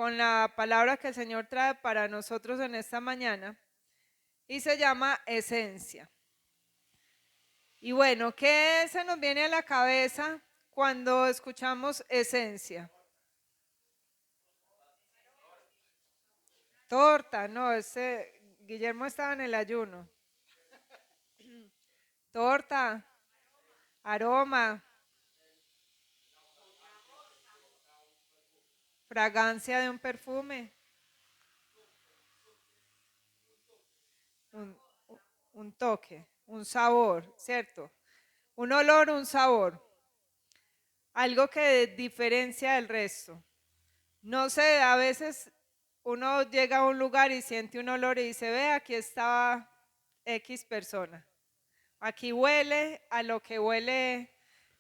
con la palabra que el Señor trae para nosotros en esta mañana y se llama esencia. Y bueno, ¿qué se nos viene a la cabeza cuando escuchamos esencia? Torta, no, Guillermo estaba en el ayuno. Torta, aroma, fragancia de un perfume, un, un toque, un sabor, ¿cierto? Un olor, un sabor, algo que diferencia del resto. No sé, a veces uno llega a un lugar y siente un olor y dice, ve, aquí estaba X persona. Aquí huele a lo que huele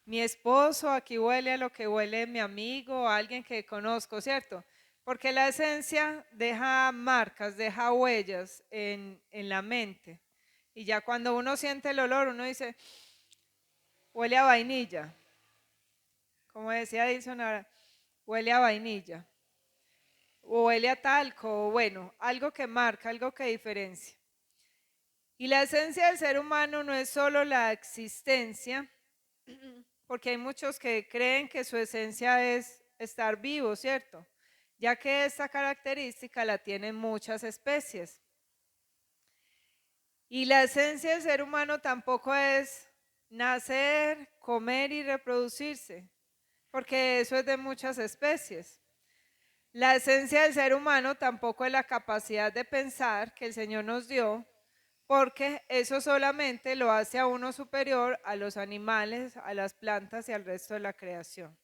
mi esposo, aquí huele a lo que huele mi amigo, alguien que conozco, ¿cierto? Porque la esencia deja marcas, deja huellas en la mente. Y ya cuando uno siente el olor, uno dice, huele a vainilla. Como decía Edison ahora, huele a vainilla. O huele a talco, o bueno, algo que marca, algo que diferencia. Y la esencia del ser humano no es solo la existencia, porque hay muchos que creen que su esencia es estar vivo, ¿cierto? Ya que esta característica la tienen muchas especies. Y la esencia del ser humano tampoco es nacer, comer y reproducirse, porque eso es de muchas especies. La esencia del ser humano tampoco es la capacidad de pensar que el Señor nos dio, porque eso solamente lo hace a uno superior a los animales, a las plantas y al resto de la creación.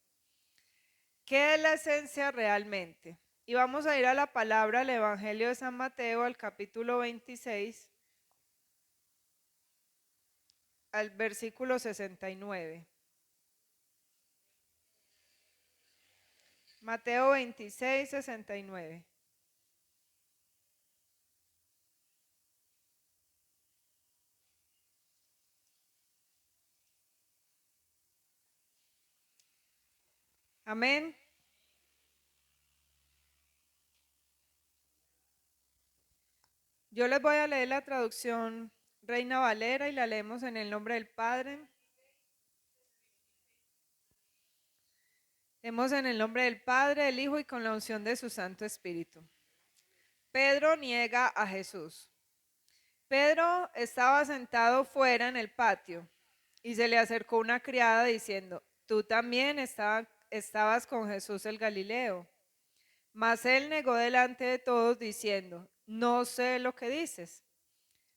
¿Qué es la esencia realmente? Y vamos a ir a la palabra, al Evangelio de San Mateo, al capítulo 26, al versículo 69. Mateo 26, 69. Amén. Yo les voy a leer la traducción Reina Valera y la leemos en el nombre del Padre. Leemos en el nombre del Padre, del Hijo y con la unción de su Santo Espíritu. Pedro niega a Jesús. Pedro estaba sentado fuera en el patio y se le acercó una criada diciendo, tú también estabas con Jesús el Galileo. Mas él negó delante de todos diciendo, no sé lo que dices.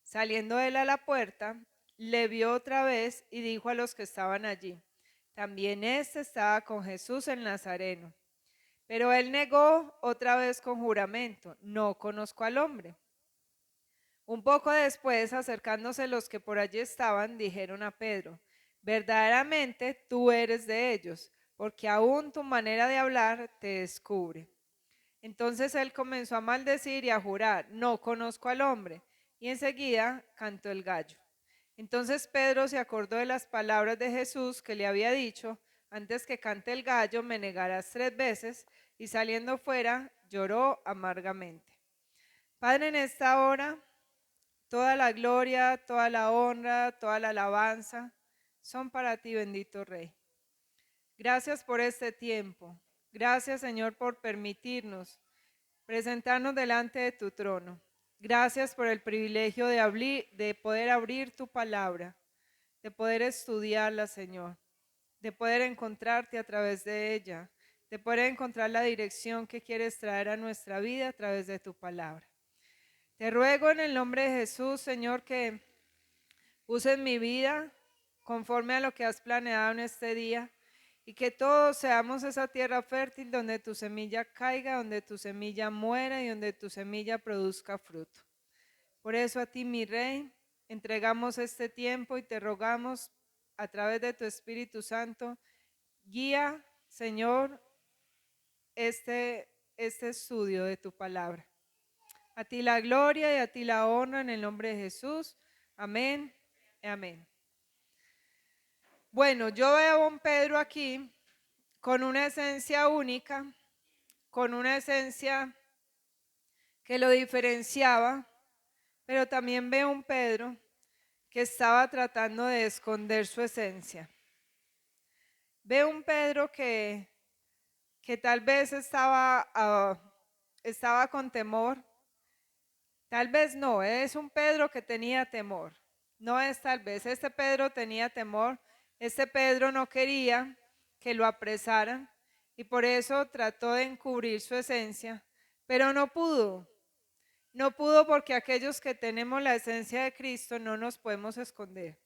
Saliendo él a la puerta, le vio otra vez y dijo a los que estaban allí, también éste estaba con Jesús el Nazareno. Pero él negó otra vez con juramento, no conozco al hombre. Un poco después, acercándose los que por allí estaban, dijeron a Pedro, verdaderamente tú eres de ellos, porque aún tu manera de hablar te descubre. Entonces él comenzó a maldecir y a jurar, no conozco al hombre. Y enseguida cantó el gallo. Entonces Pedro se acordó de las palabras de Jesús que le había dicho, antes que cante el gallo me negarás 3 veces, y saliendo fuera lloró amargamente. Padre, en esta hora, toda la gloria, toda la honra, toda la alabanza son para ti, bendito Rey. Gracias por este tiempo. Gracias, Señor, por permitirnos presentarnos delante de tu trono. Gracias por el privilegio de poder abrir tu palabra, de poder estudiarla, Señor, de poder encontrarte a través de ella, de poder encontrar la dirección que quieres traer a nuestra vida a través de tu palabra. Te ruego en el nombre de Jesús, Señor, que uses mi vida conforme a lo que has planeado en este día y que todos seamos esa tierra fértil donde tu semilla caiga, donde tu semilla muera y donde tu semilla produzca fruto. Por eso a ti, mi Rey, entregamos este tiempo y te rogamos a través de tu Espíritu Santo, guía, Señor, este estudio de tu palabra. A ti la gloria y a ti la honra en el nombre de Jesús. Amén y amén. Bueno, yo veo a un Pedro aquí con una esencia única, con una esencia que lo diferenciaba, pero también veo un Pedro que estaba tratando de esconder su esencia. Veo un Pedro que tal vez estaba con temor. Tal vez no, es un Pedro que tenía temor. No es tal vez, este Pedro tenía temor. Este Pedro no quería que lo apresaran y por eso trató de encubrir su esencia, pero no pudo. No pudo porque aquellos que tenemos la esencia de Cristo no nos podemos esconder.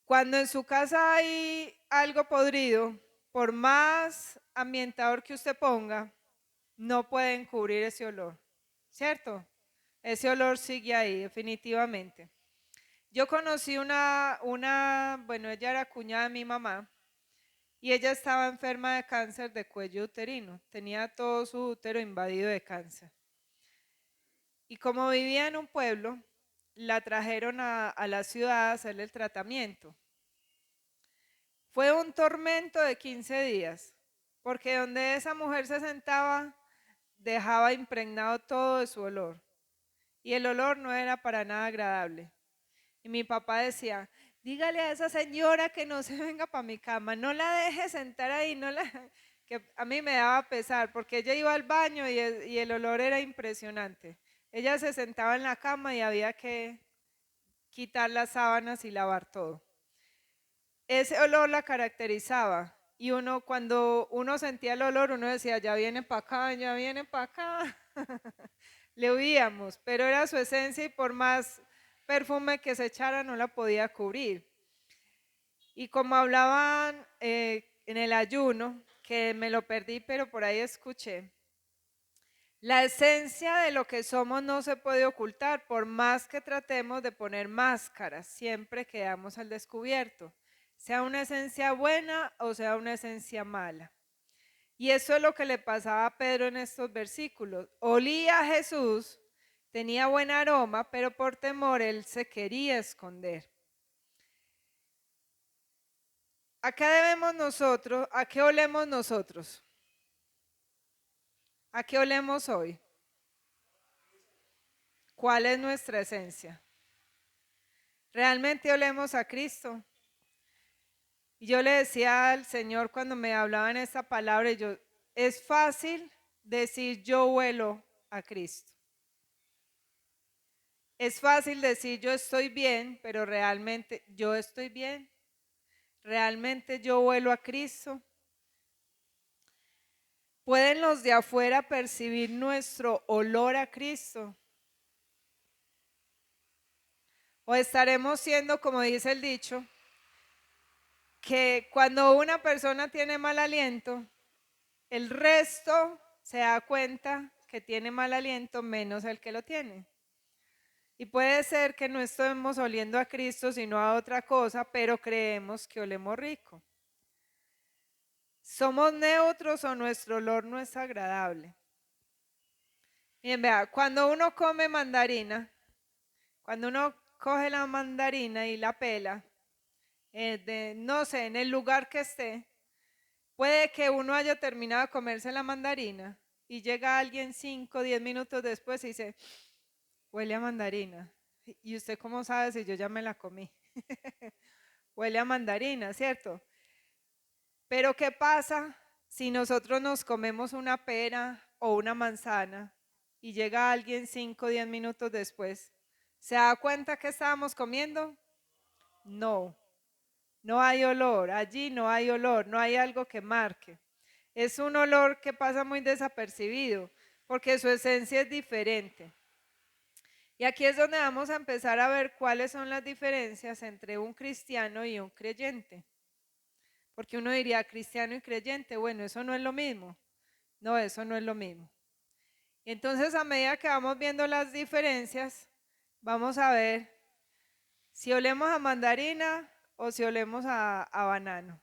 Cuando en su casa hay algo podrido, por más ambientador que usted ponga, no puede encubrir ese olor, ¿cierto? Ese olor sigue ahí, definitivamente. Yo conocí bueno, ella era cuñada de mi mamá y ella estaba enferma de cáncer de cuello uterino. Tenía todo su útero invadido de cáncer. Y como vivía en un pueblo, la trajeron a la ciudad a hacerle el tratamiento. Fue un tormento de 15 días, porque donde esa mujer se sentaba, dejaba impregnado todo de su olor. Y el olor no era para nada agradable. Y mi papá decía, dígale a esa señora que no se venga para mi cama, no la deje sentar ahí, que a mí me daba pesar, porque ella iba al baño y el olor era impresionante. Ella se sentaba en la cama y había que quitar las sábanas y lavar todo. Ese olor la caracterizaba y cuando uno sentía el olor, uno decía, ya viene para acá, ya viene para acá. Le huíamos, pero era su esencia y por más perfume que se echara no la podía cubrir. Y como hablaban en el ayuno, que me lo perdí, pero por ahí escuché, la esencia de lo que somos no se puede ocultar, por más que tratemos de poner máscaras, siempre quedamos al descubierto, sea una esencia buena o sea una esencia mala. Y eso es lo que le pasaba a Pedro en estos versículos. Olía a Jesús, tenía buen aroma, pero por temor él se quería esconder. ¿A qué debemos nosotros? ¿A qué olemos nosotros? ¿A qué olemos hoy? ¿Cuál es nuestra esencia? ¿Realmente olemos a Cristo? Y yo le decía al Señor cuando me hablaba en esta palabra, es fácil decir yo huelo a Cristo. Es fácil decir yo estoy bien, pero realmente yo estoy bien. Realmente yo huelo a Cristo. ¿Pueden los de afuera percibir nuestro olor a Cristo? ¿O estaremos siendo, como dice el dicho, que cuando una persona tiene mal aliento, el resto se da cuenta que tiene mal aliento menos el que lo tiene? Y puede ser que no estemos oliendo a Cristo sino a otra cosa, pero creemos que olemos rico. ¿Somos neutros o nuestro olor no es agradable? Bien, vea, cuando uno come mandarina, cuando uno coge la mandarina y la pela, no sé, en el lugar que esté, puede que uno haya terminado de comerse la mandarina y llega alguien 5 o 10 minutos después y dice, huele a mandarina. ¿Y usted cómo sabe si yo ya me la comí? Huele a mandarina, ¿cierto? Pero ¿qué pasa si nosotros nos comemos una pera o una manzana y llega alguien 5 o 10 minutos después? ¿Se da cuenta que estábamos comiendo? No, no hay olor, allí no hay olor, no hay algo que marque. Es un olor que pasa muy desapercibido porque su esencia es diferente. Y aquí es donde vamos a empezar a ver cuáles son las diferencias entre un cristiano y un creyente. Porque uno diría cristiano y creyente, bueno, eso no es lo mismo. No, eso no es lo mismo. Y entonces a medida que vamos viendo las diferencias, vamos a ver si olemos a mandarina o si olemos a banano.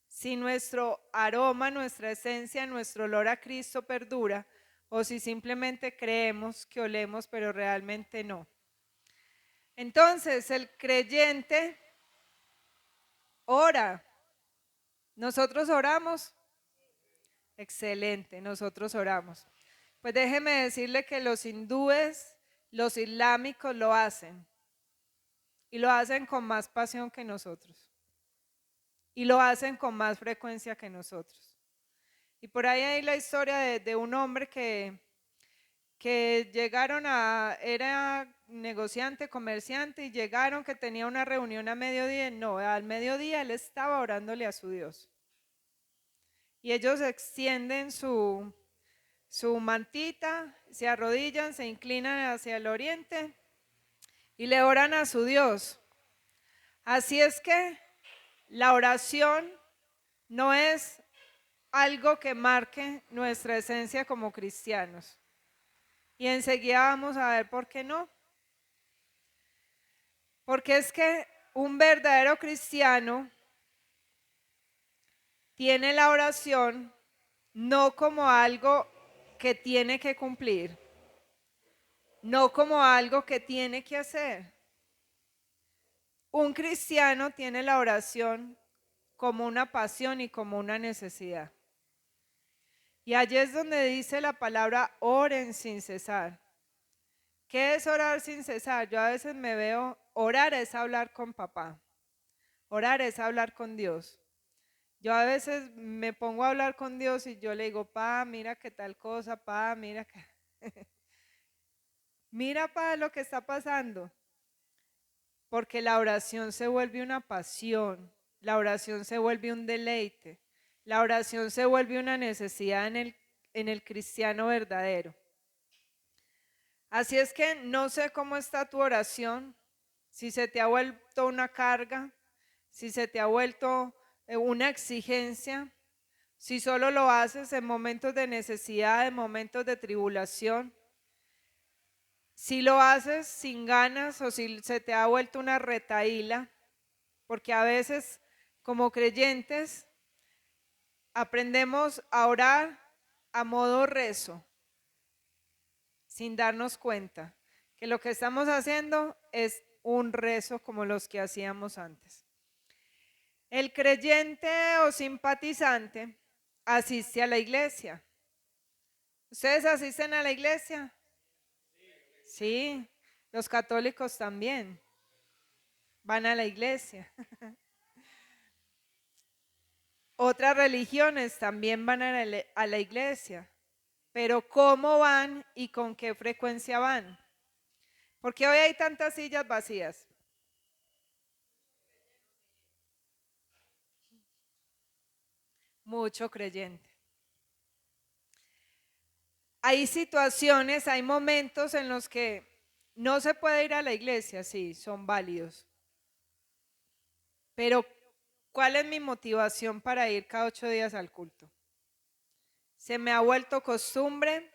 Si nuestro aroma, nuestra esencia, nuestro olor a Cristo perdura o si simplemente creemos que olemos pero realmente no. Entonces el creyente ora. ¿Nosotros oramos? Excelente, nosotros oramos. Pues déjeme decirle que los hindúes, los islámicos lo hacen y lo hacen con más pasión que nosotros y lo hacen con más frecuencia que nosotros. Y por ahí hay la historia de un hombre que llegaron era negociante, comerciante y llegaron que tenía una reunión a mediodía. No, al mediodía él estaba orándole a su Dios. Y ellos extienden su mantita, se arrodillan, se inclinan hacia el oriente y le oran a su Dios. Así es que la oración no es algo que marque nuestra esencia como cristianos. Y enseguida vamos a ver por qué no. Porque es que un verdadero cristiano tiene la oración no como algo que tiene que cumplir, no como algo que tiene que hacer. Un cristiano tiene la oración como una pasión y como una necesidad. Y allí es donde dice la palabra oren sin cesar. ¿Qué es orar sin cesar? Yo a veces me veo, orar es hablar con papá, orar es hablar con Dios. Yo a veces me pongo a hablar con Dios y yo le digo, pa, mira qué tal cosa, pa, mira que... mira, pa, lo que está pasando. Porque la oración se vuelve una pasión, la oración se vuelve un deleite, la oración se vuelve una necesidad en el cristiano verdadero. Así es que no sé cómo está tu oración, si se te ha vuelto una carga, si se te ha vuelto una exigencia, si solo lo haces en momentos de necesidad, en momentos de tribulación, si lo haces sin ganas o si se te ha vuelto una retahíla, porque a veces como creyentes aprendemos a orar a modo rezo, sin darnos cuenta que lo que estamos haciendo es un rezo como los que hacíamos antes. El creyente o simpatizante asiste a la iglesia. ¿Ustedes asisten a la iglesia? Sí, los católicos también van a la iglesia. Otras religiones también van a la iglesia, pero ¿cómo van y con qué frecuencia van? Porque hoy hay tantas sillas vacías. Mucho creyente. Hay situaciones, hay momentos en los que no se puede ir a la iglesia, sí, son válidos. Pero, ¿cuál es mi motivación para ir cada 8 días al culto? Se me ha vuelto costumbre.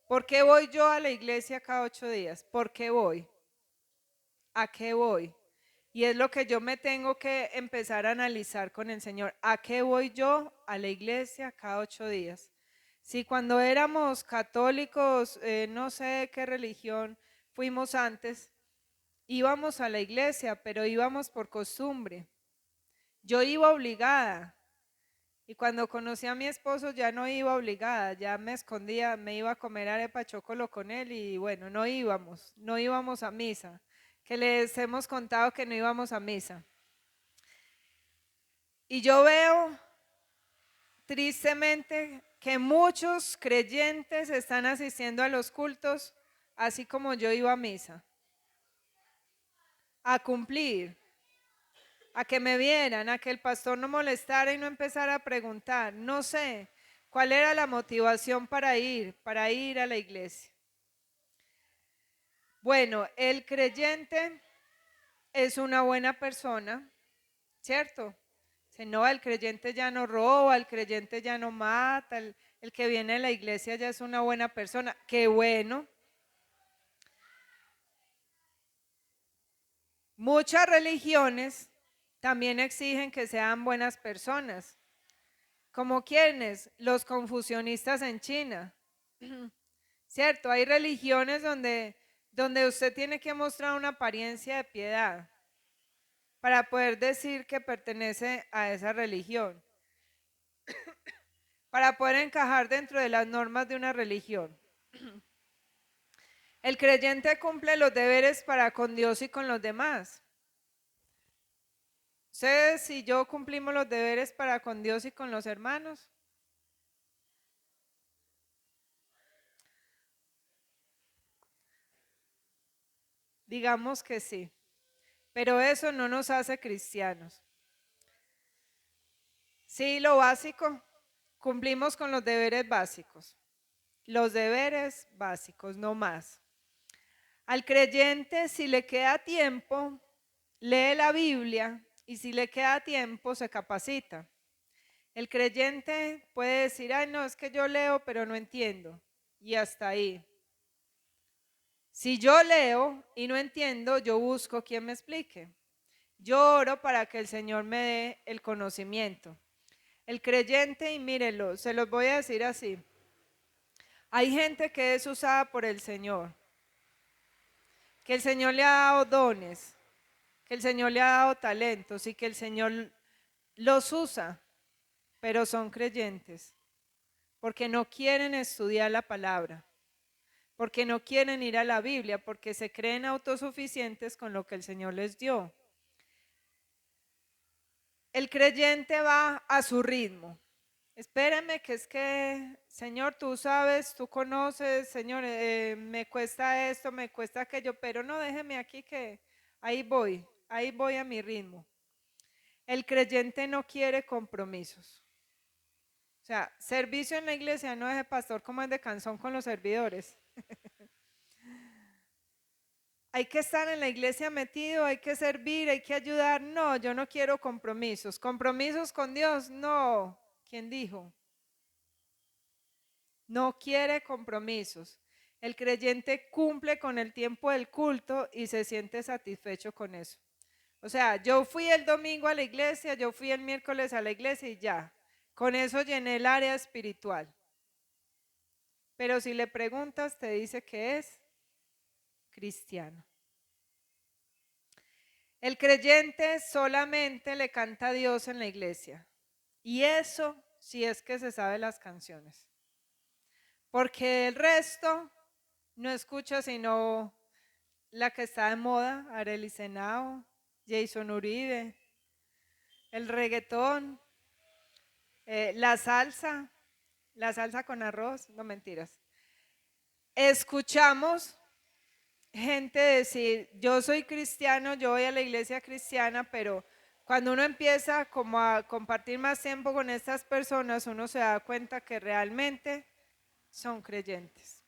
¿Por qué voy yo a la iglesia cada 8 días? ¿Por qué voy? ¿A qué voy? Y es lo que yo me tengo que empezar a analizar con el Señor. ¿A qué voy yo a la iglesia cada 8 días? Si cuando éramos católicos, no sé qué religión fuimos antes, íbamos a la iglesia, pero íbamos por costumbre. Yo iba obligada. Y cuando conocí a mi esposo ya no iba obligada, ya me escondía, me iba a comer arepa chocolo con él y bueno, no íbamos a misa, que les hemos contado que no íbamos a misa. Y yo veo tristemente que muchos creyentes están asistiendo a los cultos así como yo iba a misa, a cumplir, a que me vieran, a que el pastor no molestara y no empezara a preguntar. No sé cuál era la motivación para ir a la iglesia. Bueno, el creyente es una buena persona, ¿cierto? Si no, el creyente ya no roba, el creyente ya no mata, el que viene a la iglesia ya es una buena persona. Qué bueno. Muchas religiones también exigen que sean buenas personas. ¿Como quiénes? Los confucionistas en China. ¿Cierto? Hay religiones donde usted tiene que mostrar una apariencia de piedad para poder decir que pertenece a esa religión. para poder encajar dentro de las normas de una religión. El creyente cumple los deberes para con Dios y con los demás. Ustedes y yo cumplimos los deberes para con Dios y con los hermanos. Digamos que sí, pero eso no nos hace cristianos. Sí, lo básico, cumplimos con los deberes básicos. Los deberes básicos, no más. Al creyente, si le queda tiempo, lee la Biblia y si le queda tiempo, se capacita. El creyente puede decir, ay, no, es que yo leo, pero no entiendo. Y hasta ahí. Si yo leo y no entiendo, yo busco quien me explique. Yo oro para que el Señor me dé el conocimiento. El creyente, y mírenlo, se los voy a decir así. Hay gente que es usada por el Señor, que el Señor le ha dado dones, que el Señor le ha dado talentos y que el Señor los usa, pero son creyentes, porque no quieren estudiar la palabra, porque no quieren ir a la Biblia, porque se creen autosuficientes con lo que el Señor les dio. El creyente va a su ritmo. Espérame, que es que, Señor, tú sabes, tú conoces, Señor, me cuesta esto, me cuesta aquello, pero no, déjeme aquí que ahí voy a mi ritmo. El creyente no quiere compromisos. O sea, servicio en la iglesia no es de pastor como es de canción con los servidores. Hay que estar en la iglesia metido, hay que servir, hay que ayudar. No, yo no quiero compromisos. ¿Compromisos con Dios? No. ¿Quién dijo? No quiere compromisos. El creyente cumple con el tiempo del culto y se siente satisfecho con eso. O sea, yo fui el domingo a la iglesia, yo fui el miércoles a la iglesia y ya. Con eso llené el área espiritual. Pero si le preguntas, te dice que es cristiano. El creyente solamente le canta a Dios en la iglesia. Y eso sí es que se sabe las canciones. Porque el resto no escucha sino la que está de moda, Arely Senao, Jason Uribe, el reggaetón, la salsa con arroz, no mentiras. Escuchamos gente decir, yo soy cristiano, yo voy a la iglesia cristiana, pero cuando uno empieza como a compartir más tiempo con estas personas, uno se da cuenta que realmente son creyentes.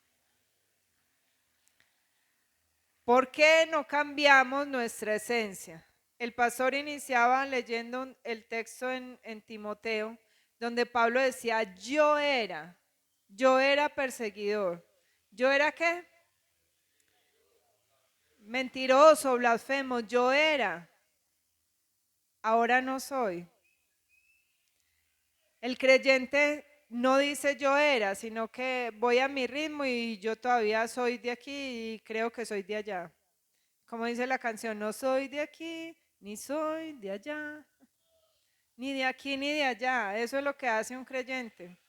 ¿Por qué no cambiamos nuestra esencia? El pastor iniciaba leyendo el texto en Timoteo, donde Pablo decía, yo era perseguidor. ¿Yo era qué? Mentiroso, blasfemo, yo era. Ahora no soy. El creyente no dice yo era, sino que voy a mi ritmo y yo todavía soy de aquí y creo que soy de allá. Como dice la canción, no soy de aquí, ni soy de allá, ni de aquí ni de allá. Eso es lo que hace un creyente.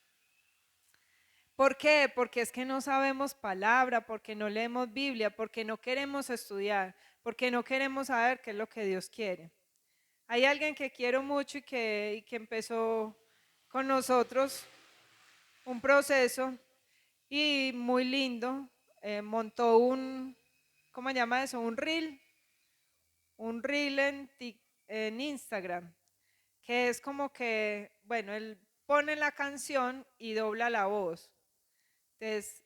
¿Por qué? Porque es que no sabemos palabra, porque no leemos Biblia, porque no queremos estudiar, porque no queremos saber qué es lo que Dios quiere. Hay alguien que quiero mucho y que empezó con nosotros un proceso y muy lindo. Montó ¿cómo se llama eso? Un reel en Instagram, que es como que, bueno, él pone la canción y dobla la voz. Entonces,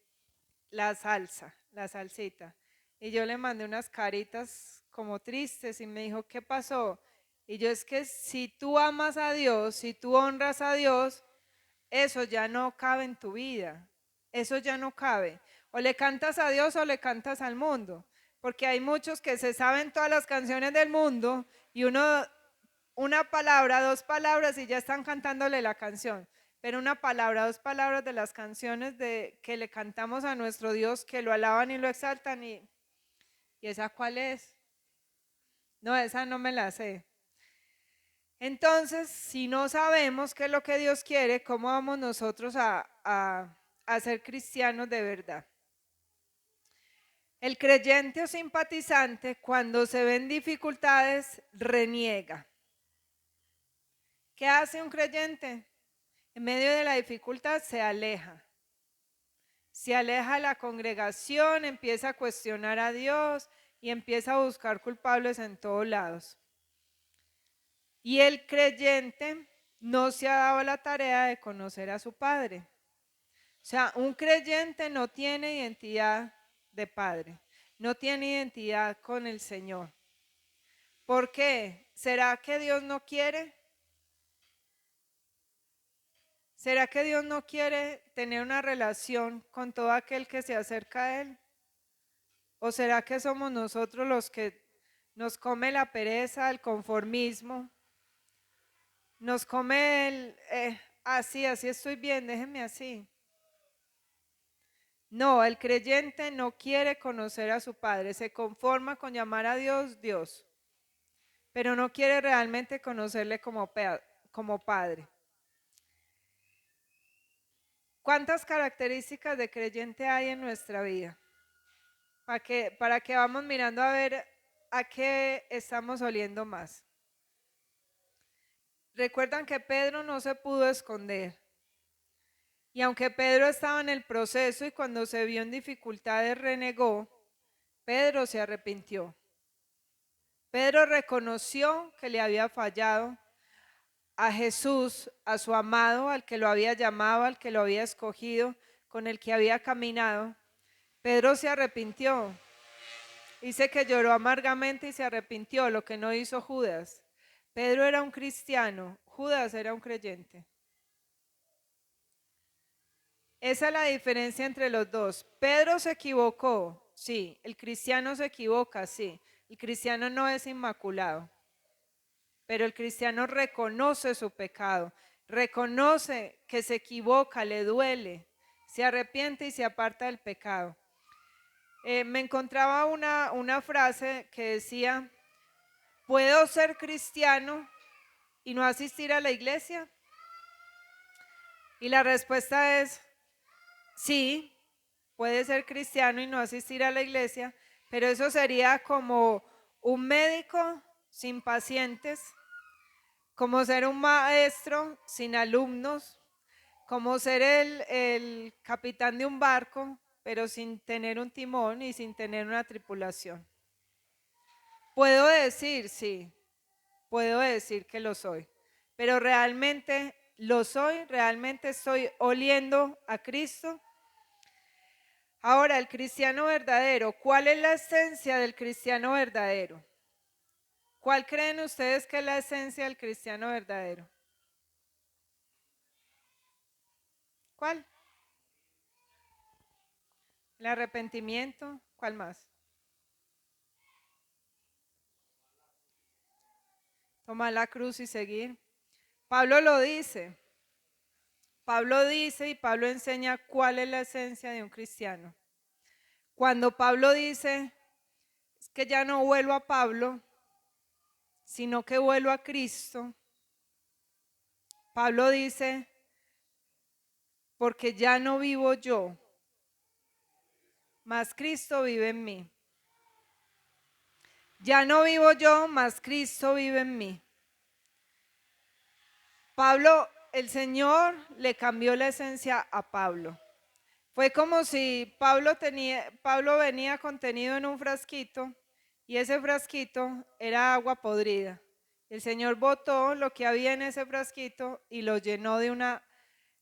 la salsita. Y yo le mandé unas caritas como tristes y me dijo, ¿qué pasó? Y yo es que si tú amas a Dios, si tú honras a Dios, eso ya no cabe en tu vida. Eso ya no cabe. O le cantas a Dios o le cantas al mundo. Porque hay muchos que se saben todas las canciones del mundo y una palabra, dos palabras y ya están cantándole la canción. Pero una palabra, dos palabras de las canciones que le cantamos a nuestro Dios, que lo alaban y lo exaltan. ¿Y esa cuál es? No, esa no me la sé. Entonces, si no sabemos qué es lo que Dios quiere, ¿cómo vamos nosotros a ser cristianos de verdad? El creyente o simpatizante, cuando se ven dificultades, reniega. ¿Qué hace un creyente? En medio de la dificultad se aleja. Se aleja de la congregación, empieza a cuestionar a Dios y empieza a buscar culpables en todos lados. Y el creyente no se ha dado la tarea de conocer a su padre. O sea, un creyente no tiene identidad de padre, no tiene identidad con el Señor. ¿Por qué? ¿Será que Dios no quiere? ¿Será que Dios no quiere tener una relación con todo aquel que se acerca a Él? ¿O será que somos nosotros los que nos come la pereza, el conformismo? Nos come el, así estoy bien, déjenme así. No, el creyente no quiere conocer a su Padre, se conforma con llamar a Dios Dios, pero no quiere realmente conocerle como Padre. ¿Cuántas características de creyente hay en nuestra vida? Para que vamos mirando a ver a qué estamos oliendo más. Recuerdan que Pedro no se pudo esconder. Y aunque Pedro estaba en el proceso y cuando se vio en dificultades renegó, Pedro se arrepintió. Pedro reconoció que le había fallado a Jesús, a su amado, al que lo había llamado, al que lo había escogido, con el que había caminado. Pedro se arrepintió. Dice que lloró amargamente y se arrepintió, lo que no hizo Judas. Pedro era un cristiano, Judas era un creyente. Esa es la diferencia entre los dos. Pedro se equivocó, sí. El cristiano se equivoca, sí. El cristiano no es inmaculado. Pero el cristiano reconoce su pecado, reconoce que se equivoca, le duele, se arrepiente y se aparta del pecado. Me encontraba una frase que decía, ¿puedo ser cristiano y no asistir a la iglesia? Y la respuesta es, sí, puede ser cristiano y no asistir a la iglesia, pero eso sería como un médico sin pacientes, como ser un maestro sin alumnos, como ser el capitán de un barco, pero sin tener un timón y sin tener una tripulación. Puedo decir, sí, puedo decir que lo soy, pero realmente lo soy, realmente estoy oliendo a Cristo. Ahora, el cristiano verdadero, ¿cuál es la esencia del cristiano verdadero? ¿Cuál creen ustedes que es la esencia del cristiano verdadero? ¿Cuál? El arrepentimiento. ¿Cuál más? Tomar la cruz y seguir. Pablo lo dice. Pablo dice y Pablo enseña cuál es la esencia de un cristiano. Cuando Pablo dice, es que ya no vuelvo a Pablo, sino que vuelvo a Cristo. Pablo dice, porque ya no vivo yo, mas Cristo vive en mí. Ya no vivo yo, mas Cristo vive en mí. Pablo, el Señor le cambió la esencia a Pablo. Fue como si Pablo venía contenido en un frasquito y ese frasquito era agua podrida. El Señor botó lo que había en ese frasquito y lo llenó de una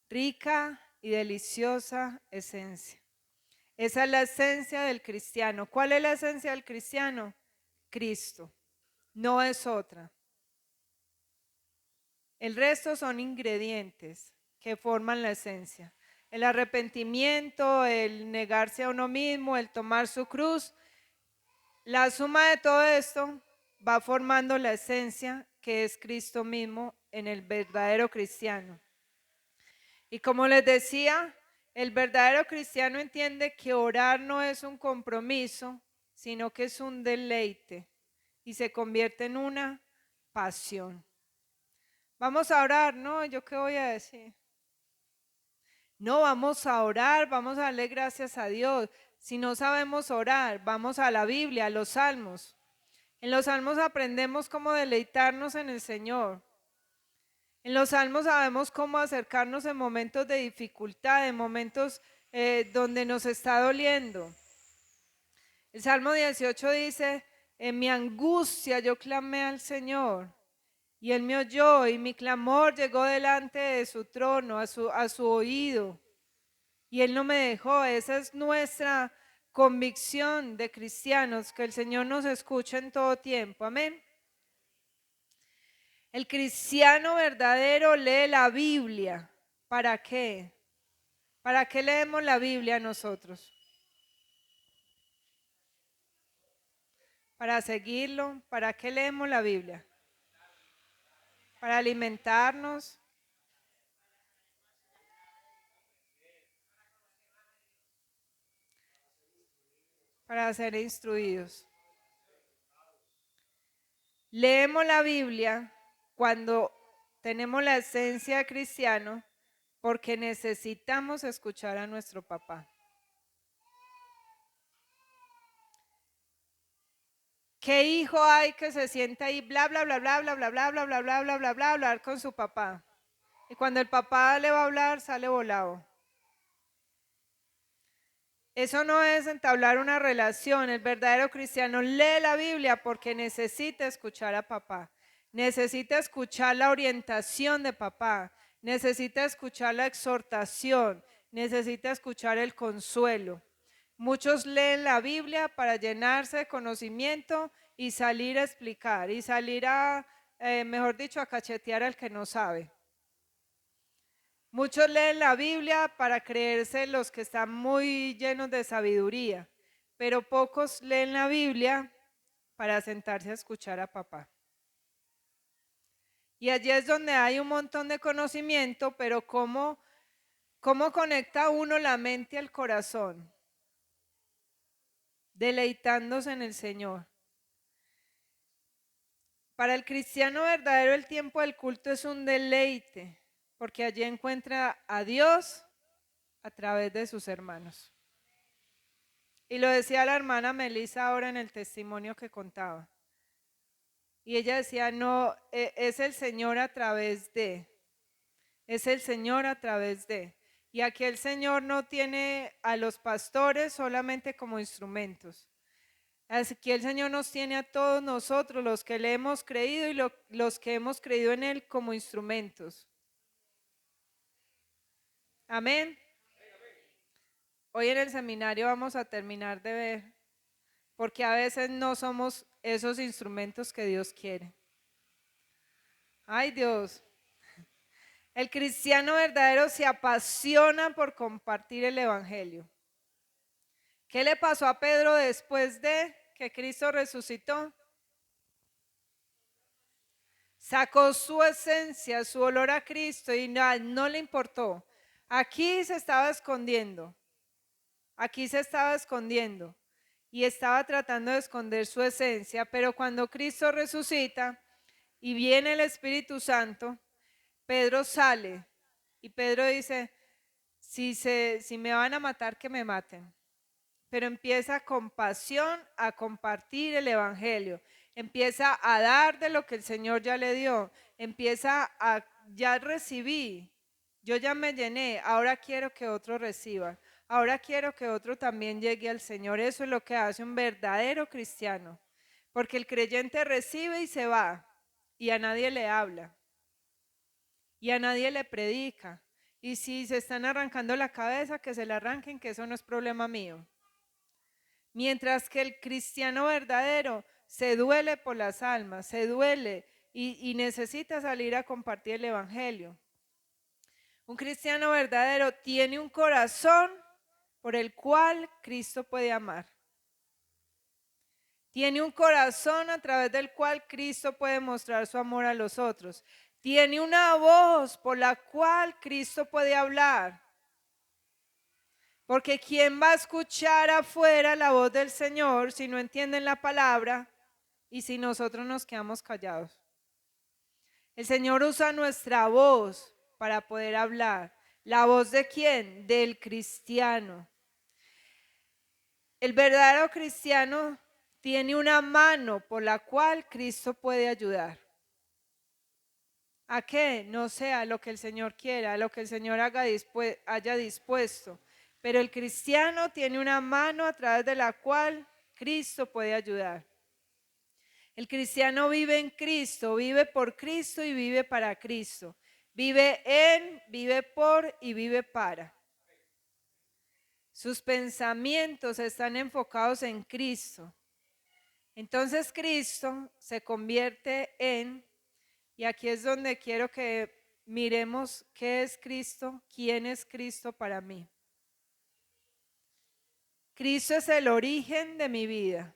rica y deliciosa esencia. Esa es la esencia del cristiano. ¿Cuál es la esencia del cristiano? Cristo. No es otra. El resto son ingredientes que forman la esencia. El arrepentimiento, el negarse a uno mismo, el tomar su cruz. La suma de todo esto va formando la esencia que es Cristo mismo en el verdadero cristiano. Y como les decía, el verdadero cristiano entiende que orar no es un compromiso, sino que es un deleite y se convierte en una pasión. Vamos a orar, ¿no? ¿Yo qué voy a decir? No, vamos a orar, vamos a darle gracias a Dios. Si no sabemos orar, vamos a la Biblia, a los salmos. En los salmos aprendemos cómo deleitarnos en el Señor. En los salmos sabemos cómo acercarnos en momentos de dificultad, en momentos donde nos está doliendo. El Salmo 18 dice, en mi angustia yo clamé al Señor y Él me oyó y mi clamor llegó delante de su trono, a su oído. Y Él no me dejó. Esa es nuestra convicción de cristianos, que el Señor nos escucha en todo tiempo. Amén. El cristiano verdadero lee la Biblia. ¿Para qué? ¿Para qué leemos la Biblia nosotros? Para seguirlo. ¿Para qué leemos la Biblia? Para alimentarnos. Para ser instruidos. Leemos la Biblia cuando tenemos la esencia de cristiano porque necesitamos escuchar a nuestro papá. ¿Qué hijo hay que se sienta ahí bla bla bla bla bla bla bla bla bla bla bla bla bla hablar con su papá? Y cuando el papá le va a hablar sale volado. Eso no es entablar una relación. El verdadero cristiano lee la Biblia porque necesita escuchar a papá. Necesita escuchar la orientación de papá. Necesita escuchar la exhortación. Necesita escuchar el consuelo. Muchos leen la Biblia para llenarse de conocimiento y salir a explicar y salir a, mejor dicho, a cachetear al que no sabe. Muchos leen la Biblia para creerse los que están muy llenos de sabiduría, pero pocos leen la Biblia para sentarse a escuchar a papá. Y allí es donde hay un montón de conocimiento, pero ¿cómo conecta uno la mente al corazón? Deleitándose en el Señor. Para el cristiano verdadero el tiempo del culto es un deleite, porque allí encuentra a Dios a través de sus hermanos. Y lo decía la hermana Melissa ahora en el testimonio que contaba. Y ella decía, no, es el Señor a través de, es el Señor a través de. Y aquí el Señor no tiene a los pastores solamente como instrumentos. Aquí el Señor nos tiene a todos nosotros, los que le hemos creído y los que hemos creído en Él como instrumentos. Amén. Hoy en el seminario vamos a terminar de ver, porque a veces no somos esos instrumentos que Dios quiere. Ay Dios, el cristiano verdadero se apasiona por compartir el evangelio. ¿Qué le pasó a Pedro después de que Cristo resucitó? Sacó su esencia, su olor a Cristo y no le importó. Aquí se estaba escondiendo. Aquí se estaba escondiendo y estaba tratando de esconder su esencia, pero cuando Cristo resucita y viene el Espíritu Santo, Pedro sale y Pedro dice, si me van a matar, que me maten. Pero empieza con pasión a compartir el Evangelio, empieza a dar de lo que el Señor ya le dio, empieza a, ya recibí, yo ya me llené, ahora quiero que otro reciba, ahora quiero que otro también llegue al Señor. Eso es lo que hace un verdadero cristiano, porque el creyente recibe y se va, y a nadie le habla, y a nadie le predica, y si se están arrancando la cabeza, que se la arranquen, que eso no es problema mío. Mientras que el cristiano verdadero se duele por las almas, se duele y necesita salir a compartir el evangelio. Un cristiano verdadero tiene un corazón por el cual Cristo puede amar. Tiene un corazón a través del cual Cristo puede mostrar su amor a los otros. Tiene una voz por la cual Cristo puede hablar. Porque ¿quién va a escuchar afuera la voz del Señor si no entienden la palabra y si nosotros nos quedamos callados? El Señor usa nuestra voz para poder hablar. ¿La voz de quién? Del cristiano. El verdadero cristiano tiene una mano por la cual Cristo puede ayudar. ¿A qué? No sé, a lo que el Señor quiera, a lo que el Señor haya dispuesto. Pero el cristiano tiene una mano a través de la cual Cristo puede ayudar. El cristiano vive en Cristo, vive por Cristo y vive para Cristo. Vive en, vive por y vive para. Sus pensamientos están enfocados en Cristo. Entonces Cristo se convierte en, y aquí es donde quiero que miremos qué es Cristo, quién es Cristo para mí. Cristo es el origen de mi vida,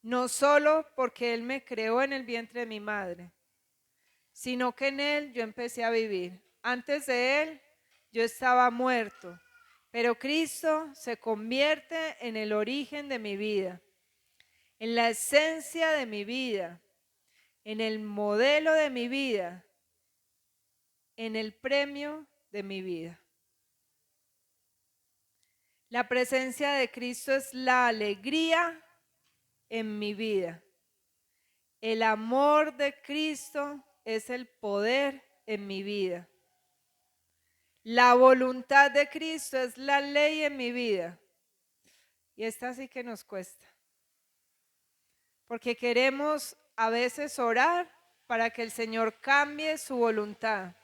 no solo porque Él me creó en el vientre de mi madre, sino que en Él yo empecé a vivir. Antes de Él yo estaba muerto, pero Cristo se convierte en el origen de mi vida, en la esencia de mi vida, en el modelo de mi vida, en el premio de mi vida. La presencia de Cristo es la alegría en mi vida. El amor de Cristo es el poder en mi vida. La voluntad de Cristo es la ley en mi vida. Y esta sí que nos cuesta. Porque queremos a veces orar para que el Señor cambie su voluntad.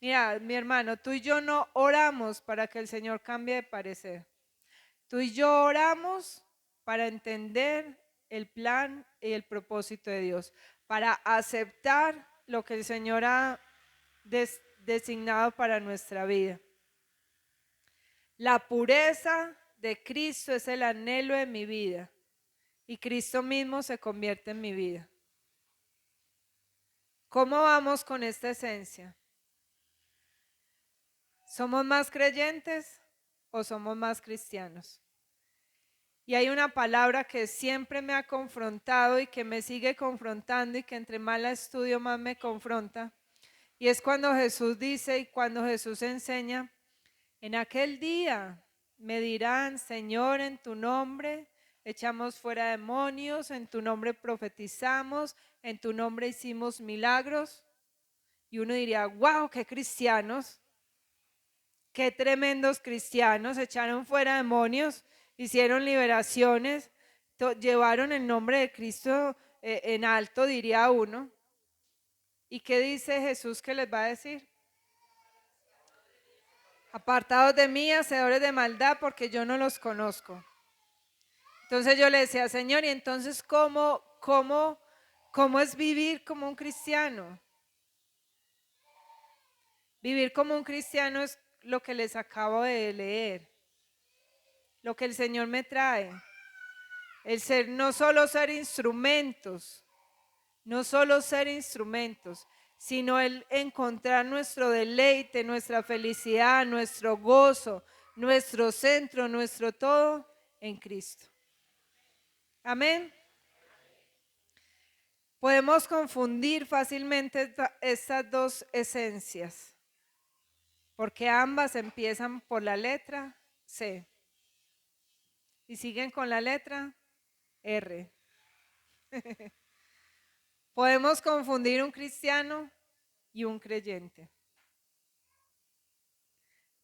Mira, mi hermano, tú y yo no oramos para que el Señor cambie de parecer. Tú y yo oramos para entender el plan y el propósito de Dios, para aceptar lo que el Señor ha designado para nuestra vida. La pureza de Cristo es el anhelo de mi vida y Cristo mismo se convierte en mi vida. ¿Cómo vamos con esta esencia? ¿Somos más creyentes o somos más cristianos? Y hay una palabra que siempre me ha confrontado y que me sigue confrontando y que entre más la estudio más me confronta. Y es cuando Jesús dice y cuando Jesús enseña, en aquel día me dirán, Señor, en tu nombre echamos fuera demonios, en tu nombre profetizamos, en tu nombre hicimos milagros. Y uno diría, wow, qué cristianos, qué tremendos cristianos, echaron fuera demonios, hicieron liberaciones, llevaron el nombre de Cristo en alto, diría uno. ¿Y qué dice Jesús que les va a decir? Apartados de mí, hacedores de maldad, porque yo no los conozco. Entonces yo le decía, Señor, ¿y entonces cómo es vivir como un cristiano? Vivir como un cristiano es lo que les acabo de leer, lo que el Señor me trae. El ser, no solo ser instrumentos, sino el encontrar nuestro deleite, nuestra felicidad, nuestro gozo, nuestro centro, nuestro todo en Cristo. Amén. Podemos confundir fácilmente estas dos esencias, porque ambas empiezan por la letra C y siguen con la letra R. Podemos confundir un cristiano y un creyente,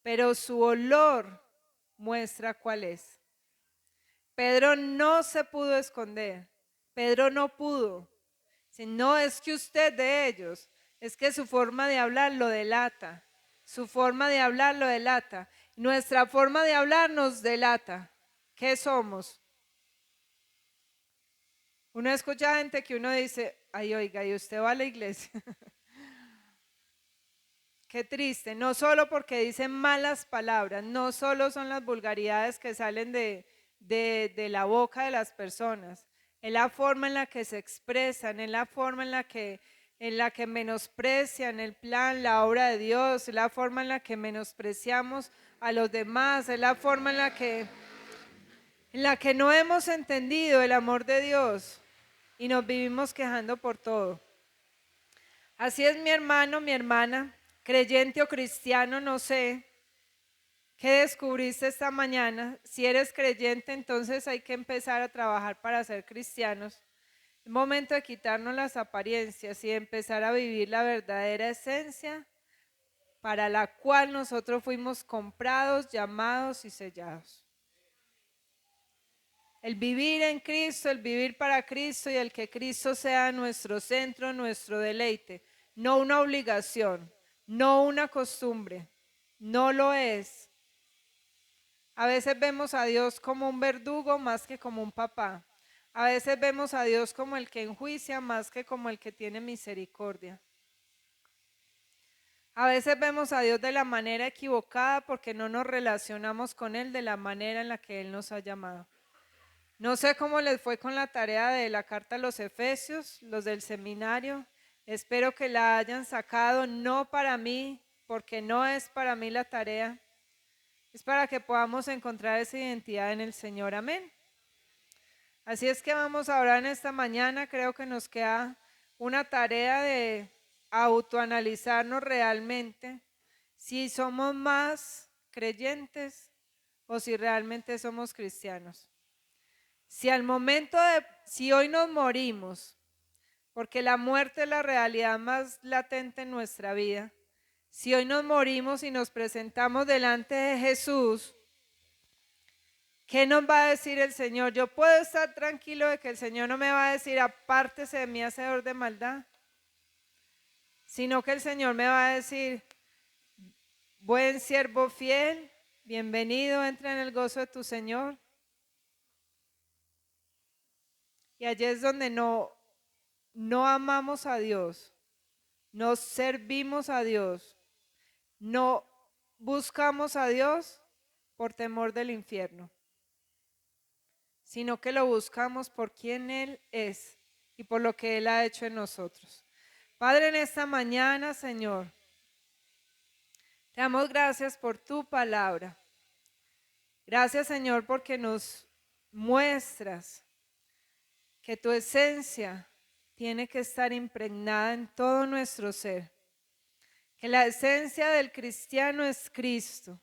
pero su olor muestra cuál es. Pedro no se pudo esconder, Pedro no pudo. Si no es que usted de ellos, es que su forma de hablar lo delata, su forma de hablar lo delata, nuestra forma de hablar nos delata. ¿Qué somos? Uno escucha gente que uno dice, ay oiga, ¿y usted va a la iglesia? Qué triste, no solo porque dicen malas palabras, no solo son las vulgaridades que salen de la boca de las personas, es la forma en la que se expresan, es la forma en la que menosprecian el plan, la obra de Dios, es la forma en la que menospreciamos a los demás, es la forma en la que no hemos entendido el amor de Dios y nos vivimos quejando por todo. Así es mi hermano, mi hermana, creyente o cristiano, no sé. ¿Qué descubriste esta mañana? Si eres creyente, entonces hay que empezar a trabajar para ser cristianos. Es momento de quitarnos las apariencias y empezar a vivir la verdadera esencia para la cual nosotros fuimos comprados, llamados y sellados. El vivir en Cristo, el vivir para Cristo y el que Cristo sea nuestro centro, nuestro deleite, no una obligación, no una costumbre, no lo es. A veces vemos a Dios como un verdugo más que como un papá. A veces vemos a Dios como el que enjuicia más que como el que tiene misericordia. A veces vemos a Dios de la manera equivocada porque no nos relacionamos con Él de la manera en la que Él nos ha llamado. No sé cómo les fue con la tarea de la carta a los Efesios, los del seminario. Espero que la hayan sacado, no para mí, porque no es para mí la tarea. Es para que podamos encontrar esa identidad en el Señor. Amén. Así es que vamos a orar en esta mañana. Creo que nos queda una tarea de autoanalizarnos realmente si somos más creyentes o si realmente somos cristianos. Si hoy nos morimos, porque la muerte es la realidad más latente en nuestra vida, si hoy nos morimos y nos presentamos delante de Jesús, ¿qué nos va a decir el Señor? Yo puedo estar tranquilo de que el Señor no me va a decir apártese de mí, hacedor de maldad, sino que el Señor me va a decir, buen siervo fiel, bienvenido, entra en el gozo de tu Señor. Y allí es donde no amamos a Dios, no servimos a Dios, no buscamos a Dios por temor del infierno, sino que lo buscamos por quien Él es y por lo que Él ha hecho en nosotros. Padre, en esta mañana, Señor, te damos gracias por tu palabra. Gracias, Señor, porque nos muestras que tu esencia tiene que estar impregnada en todo nuestro ser. Que la esencia del cristiano es Cristo,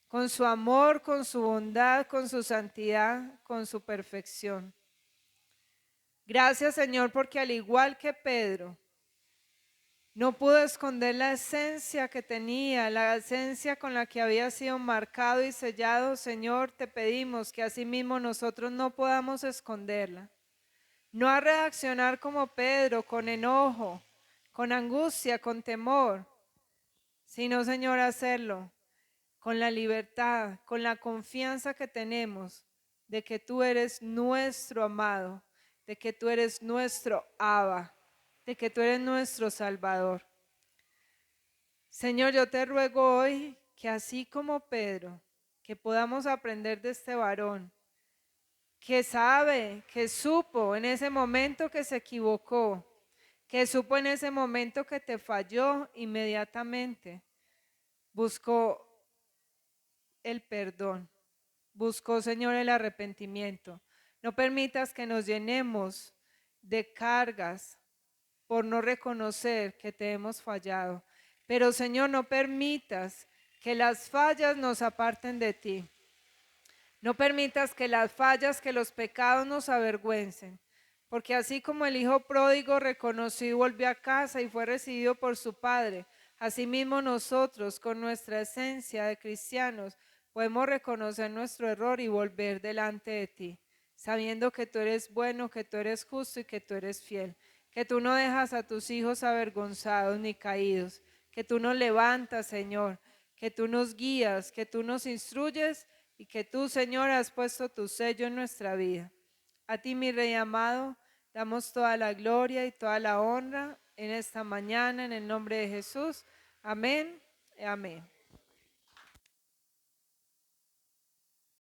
con su amor, con su bondad, con su santidad, con su perfección. Gracias, Señor, porque al igual que Pedro, no pudo esconder la esencia que tenía, la esencia con la que había sido marcado y sellado. Señor, te pedimos que asimismo nosotros no podamos esconderla. No a reaccionar como Pedro, con enojo, con angustia, con temor, sino, Señor, hacerlo con la libertad, con la confianza que tenemos de que tú eres nuestro amado, de que tú eres nuestro Abba, de que tú eres nuestro Salvador. Señor, yo te ruego hoy que así como Pedro, que podamos aprender de este varón, que sabe, que supo en ese momento que se equivocó, que supo en ese momento que te falló inmediatamente, buscó el perdón, buscó, Señor, el arrepentimiento. No permitas que nos llenemos de cargas por no reconocer que te hemos fallado. Pero, Señor, no permitas que las fallas nos aparten de ti. No permitas que las fallas, que los pecados nos avergüencen. Porque así como el hijo pródigo reconoció y volvió a casa y fue recibido por su padre, asimismo nosotros con nuestra esencia de cristianos podemos reconocer nuestro error y volver delante de ti, sabiendo que tú eres bueno, que tú eres justo y que tú eres fiel, que tú no dejas a tus hijos avergonzados ni caídos, que tú nos levantas, Señor, que tú nos guías, que tú nos instruyes y que tú, Señor, has puesto tu sello en nuestra vida. A ti, mi Rey amado, damos toda la gloria y toda la honra en esta mañana, en el nombre de Jesús. Amén. Amén.